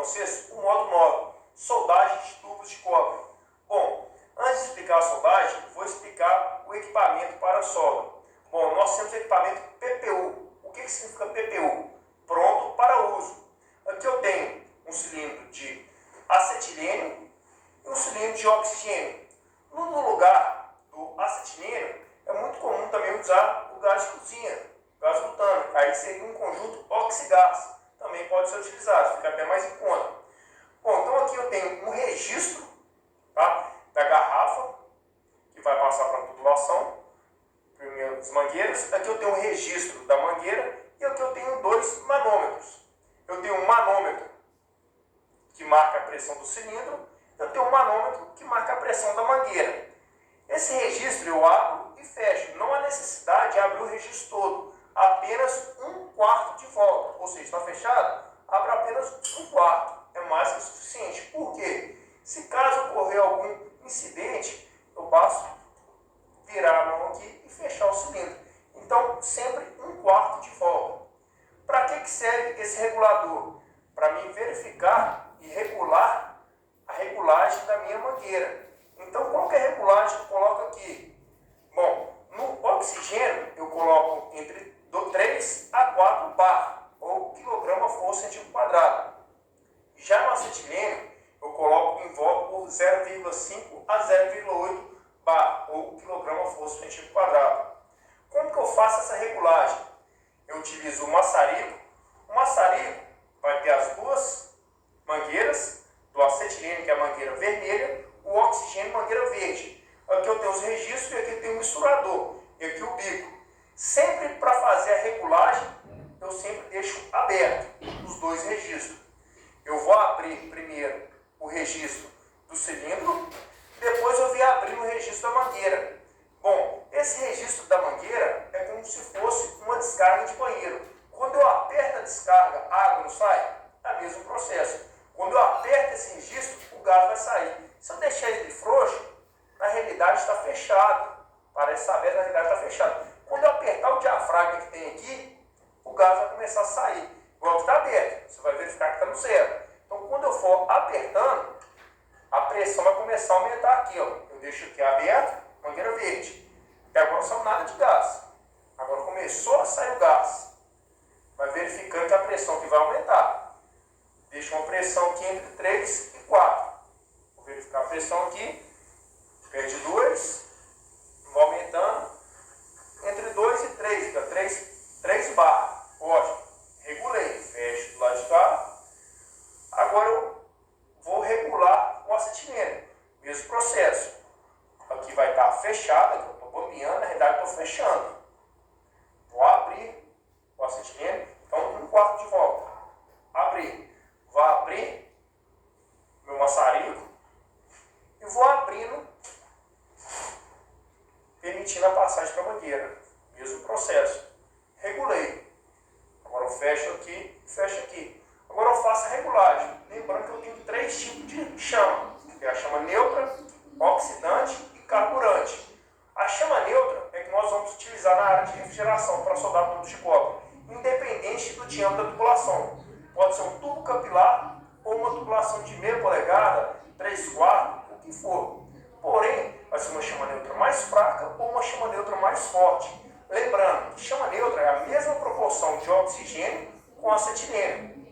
vocês o módulo 9, soldagem de tubos de cobre. Bom, antes de explicar a soldagem, vou explicar o equipamento para solda. Bom, nós temos o equipamento PPU. O que significa PPU? Pronto para uso. Aqui eu tenho um cilindro de acetilênio e um cilindro de oxigênio. No lugar do acetilênio, é muito comum também usar o gás de cozinha, gás butano. Aí seria um conjunto oxigás. Também pode ser utilizado, fica até mais em conta. Bom, então aqui eu tenho um registro, tá, da garrafa, que vai passar para a tubulação, primeiro as mangueiras. Aqui eu tenho um registro da mangueira e aqui eu tenho dois manômetros. Eu tenho um manômetro que marca a pressão do cilindro, eu tenho um manômetro que marca a pressão da mangueira. Esse registro eu abro e fecho. Não há necessidade de abrir o registro todo, apenas um quarto de volta. Ou seja, está fechado, abre apenas um quarto. É mais que o suficiente. Por quê? Se caso ocorrer algum incidente, eu passo virar a mão aqui e fechar o cilindro. Então, sempre um quarto de volta. Para que serve esse regulador? Para mim verificar e regular a regulagem da minha mangueira. Então, qual que é a regulagem que eu coloco aqui? Bom, no oxigênio eu coloco entre 3 a 4 bar, ou quilograma-força centímetro quadrado. Já no acetilênio, eu coloco em volta por 0,5 a 0,8 bar, ou quilograma-força centímetro quadrado. Como que eu faço essa regulagem? Eu utilizo o maçarico. O maçarico vai ter as duas mangueiras, do acetilênio, que é a mangueira vermelha, o oxigênio, mangueira verde. Aqui eu tenho os registros e aqui eu tenho o misturador, e aqui o bico. Sempre para fazer a regulagem, eu sempre deixo aberto os dois registros. Eu vou abrir primeiro o registro do cilindro, depois eu vou abrir o registro da mangueira. Bom, esse registro da mangueira é como se fosse uma descarga de banheiro. Quando eu aperto a descarga, a água não sai? É o mesmo processo. Quando eu aperto esse registro, o gás vai sair. Se eu deixar ele frouxo, na realidade está fechado. Parece saber, na realidade está fechado. Quando eu apertar o diafragma que tem aqui, o gás vai começar a sair. Igual que está aberto, você vai verificar que está no zero. Então, quando eu for apertando, a pressão vai começar a aumentar aqui. Ó. Eu deixo aqui aberto, mangueira verde. Até agora não saiu nada de gás. Agora começou a sair o gás. Vai verificando que a pressão aqui vai aumentar. Deixa uma pressão aqui entre 3 e 4. Vou verificar a pressão aqui. Perde 2. Vai aumentando. Entre 2 e 3. Fica 3 bar. Ótimo. Regulei. Fecho do lado de cá. Agora eu vou regular o acetilênio. Mesmo processo. Aqui vai estar fechado. Aqui eu estou bombeando. Na realidade eu estou fechando. Vou abrir o acetilênio. Então, um quarto de volta. Abrir. Vou abrir meu maçarico e vou abrindo, permitindo a passagem para a mangueira. Mesmo processo. Regulei. Agora eu fecho aqui e fecho aqui. Agora eu faço a regulagem. Lembrando que eu tenho 3 tipos de chama. Que é a chama neutra, oxidante e carburante. A chama neutra é que nós vamos utilizar na área de refrigeração para soldar tubos de cobre, independente do diâmetro da tubulação. Pode ser um tubo capilar ou uma tubulação de meia polegada, 3/4, o que for. Porém, vai ser uma chama neutra mais fraca ou uma chama neutra mais forte. Lembrando que chama neutra é a mesma proporção de oxigênio com acetilênio.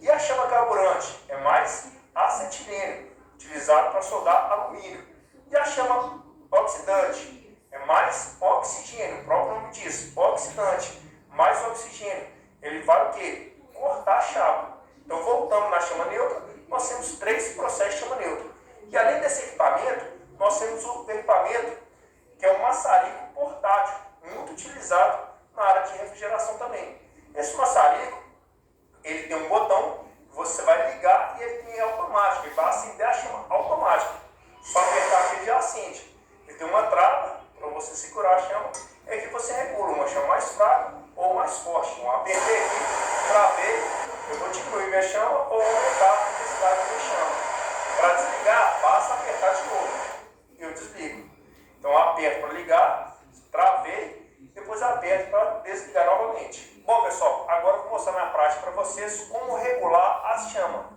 E a chama carburante é mais acetilênio, utilizado para soldar alumínio. E a chama oxidante é mais oxigênio, o próprio nome diz, oxidante, mais oxigênio. Ele vai o quê? Cortar a chapa. Então, voltando na chama neutra, nós temos 3 processos de chama neutra. E além desse equipamento, nós temos o equipamento que é o maçarico portátil, muito utilizado na área de refrigeração também. Esse maçarico, ele tem um botão, você vai ligar e ele tem automático, ele vai acender a chama automática. Só apertar aqui ele já acende. Ele tem uma trava para você segurar a chama, é que você regula uma chama mais fraca ou mais forte. Então, apertei aqui, travei, eu vou diminuir minha chama ou aumentar a intensidade da minha chama. Para desligar, basta apertar de novo. Eu desligo. Então, eu aperto para ligar, travei, depois aperto para desligar novamente. Bom, pessoal, agora eu vou mostrar na prática para vocês como regular a chama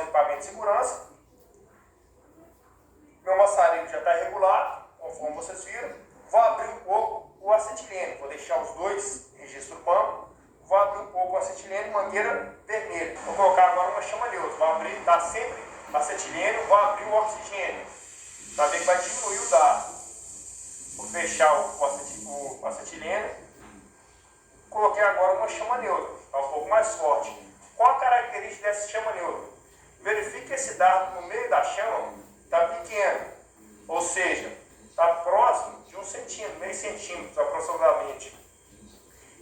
os equipamentos de segurança. Meu maçarico já está regulado, conforme vocês viram. Vou abrir um pouco o acetilene, vou deixar os dois registros do banco. Vou abrir um pouco o acetilene, mangueira vermelha. Vou colocar agora uma chama neutra. Vou abrir, está sempre acetilene, vou abrir o oxigênio. Para ver que vai diminuir o dado. Vou fechar o acetilene. Coloquei agora uma chama neutra, está um pouco mais forte. Qual a característica dessa chama neutra? Verifique que esse dardo no meio da chama está pequeno, ou seja, está próximo de 1 centímetro, meio centímetro aproximadamente.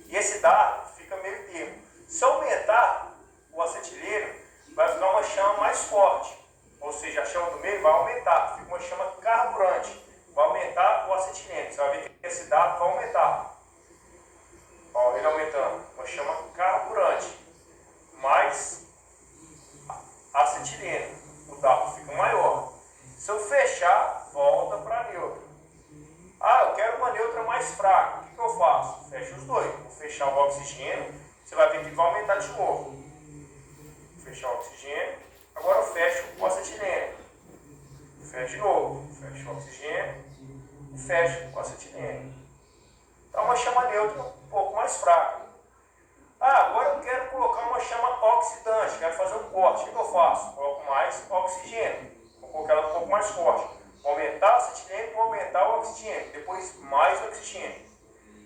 E esse dardo fica meio termo. Se aumentar o acetileno, vai ficar uma chama mais forte, ou seja, a chama do meio vai aumentar, fica uma chama carburante, vai aumentar o acetileno. Você vai ver que esse dardo vai aumentar. Ó, ele aumentando, uma chama carburante, mais acetileno, o dardo fica maior. Se eu fechar, volta para neutra. Ah, eu quero uma neutra mais fraca, o que eu faço? Fecho os dois, vou fechar o oxigênio, você vai ver que vai aumentar de novo. Vou fechar o oxigênio, agora eu fecho o acetileno. Fecho de novo, fecho o oxigênio e fecho o acetileno. Então uma chama neutra um pouco mais fraca. Ah, agora eu quero colocar uma chama oxidante, quero fazer um corte. O que eu faço? Coloco mais oxigênio. Vou colocar ela um pouco mais forte. Vou aumentar o acetileno, vou aumentar o oxigênio. Depois mais oxigênio.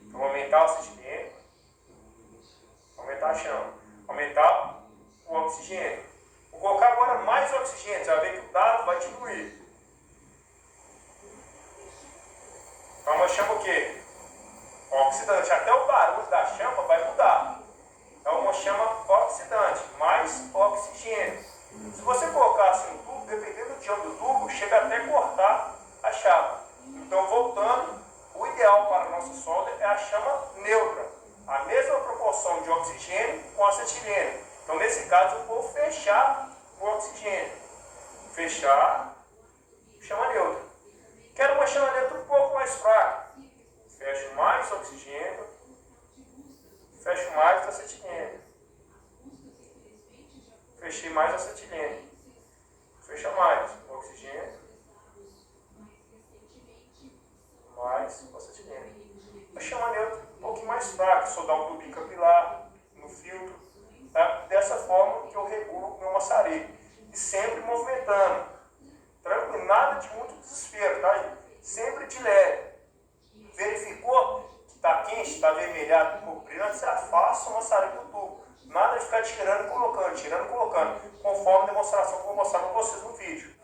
Então vou aumentar o acetileno, aumentar a chama, aumentar o oxigênio. Vou colocar agora mais oxigênio, você vai ver que o dado vai diminuir. Então uma chama o quê? Oxidante. Até o barulho da chama vai mudar. É uma chama oxidante, mais oxigênio. Se você colocar assim no tubo, dependendo do diâmetro do tubo, chega até cortar a chapa. Então, voltando, o ideal para a nossa solda é a chama neutra. A mesma proporção de oxigênio com acetileno. Então, nesse caso, eu vou fechar o oxigênio. Fechar, chama neutra. Quero uma chama neutra um pouco mais fraca. Fecho mais oxigênio. Fecho mais acetileno. Fechei mais acetileno. Fecha mais oxigênio. Mais acetileno. A chama neutra um pouquinho mais fraca. Soldar um tubinho capilar no filtro. Tá? Dessa forma que eu regulo o meu maçarico. E sempre movimentando. Tranquilo, nada de muito desespero, tá? Sempre de leve. Verificou que está quente, está avermelhado, um pouco brilhante, você afasta o maçarico do tubo. Nada de ficar tirando e colocando, conforme a demonstração que eu vou mostrar para vocês no vídeo.